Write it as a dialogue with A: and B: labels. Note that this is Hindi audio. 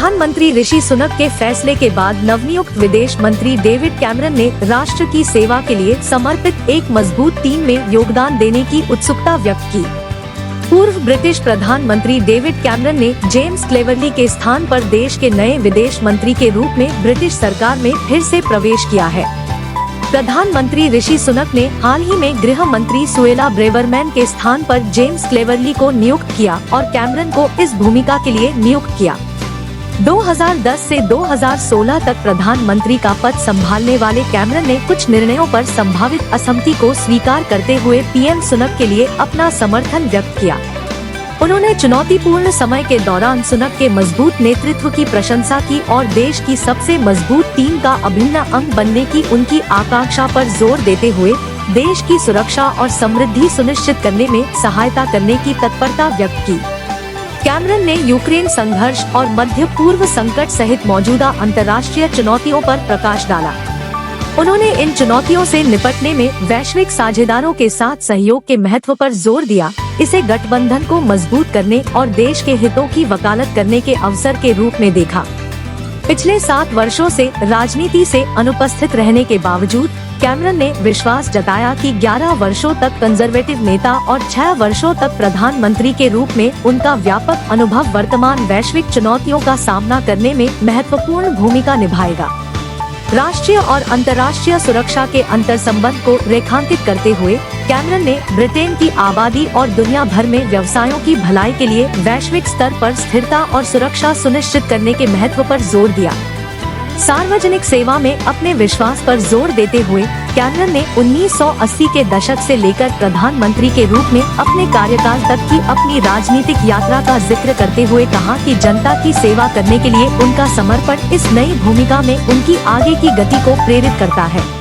A: प्रधानमंत्री ऋषि सुनक के फैसले के बाद नवनियुक्त विदेश मंत्री डेविड कैमरन ने राष्ट्र की सेवा के लिए समर्पित एक मजबूत टीम में योगदान देने की उत्सुकता व्यक्त की। पूर्व ब्रिटिश प्रधानमंत्री डेविड कैमरन ने जेम्स क्लेवरली के स्थान पर देश के नए विदेश मंत्री के रूप में ब्रिटिश सरकार में फिर से प्रवेश किया है। प्रधानमंत्री ऋषि सुनक ने हाल ही में गृह मंत्री सुएला ब्रेवरमैन के स्थान पर जेम्स क्लेवरली को नियुक्त किया और कैमरन को इस भूमिका के लिए नियुक्त किया। 2010 से 2016 तक प्रधानमंत्री का पद संभालने वाले कैमरन ने कुछ निर्णयों पर संभावित असहमति को स्वीकार करते हुए पीएम सुनक के लिए अपना समर्थन व्यक्त किया। उन्होंने चुनौतीपूर्ण समय के दौरान सुनक के मजबूत नेतृत्व की प्रशंसा की और देश की सबसे मजबूत टीम का अभिन्न अंग बनने की उनकी आकांक्षा पर जोर देते हुए देश की सुरक्षा और समृद्धि सुनिश्चित करने में सहायता करने की तत्परता व्यक्त की। कैमरन ने यूक्रेन संघर्ष और मध्य पूर्व संकट सहित मौजूदा अंतर्राष्ट्रीय चुनौतियों पर प्रकाश डाला। उन्होंने इन चुनौतियों से निपटने में वैश्विक साझेदारों के साथ सहयोग के महत्व पर जोर दिया, इसे गठबंधन को मजबूत करने और देश के हितों की वकालत करने के अवसर के रूप में देखा। पिछले 7 वर्षों से राजनीति से अनुपस्थित रहने के बावजूद कैमरन ने विश्वास जताया कि 11 वर्षों तक कंजर्वेटिव नेता और 6 वर्षों तक प्रधानमंत्री के रूप में उनका व्यापक अनुभव वर्तमान वैश्विक चुनौतियों का सामना करने में महत्वपूर्ण भूमिका निभाएगा। राष्ट्रीय और अंतर्राष्ट्रीय सुरक्षा के अंतर संबंध को रेखांकित करते हुए कैमरन ने ब्रिटेन की आबादी और दुनिया भर में व्यवसायों की भलाई के लिए वैश्विक स्तर पर स्थिरता और सुरक्षा सुनिश्चित करने के महत्व पर जोर दिया। सार्वजनिक सेवा में अपने विश्वास पर जोर देते हुए कैमरन ने 1980 के दशक से लेकर प्रधानमंत्री के रूप में अपने कार्यकाल तक की अपनी राजनीतिक यात्रा का जिक्र करते हुए कहा कि जनता की सेवा करने के लिए उनका समर्पण इस नई भूमिका में उनकी आगे की गति को प्रेरित करता है।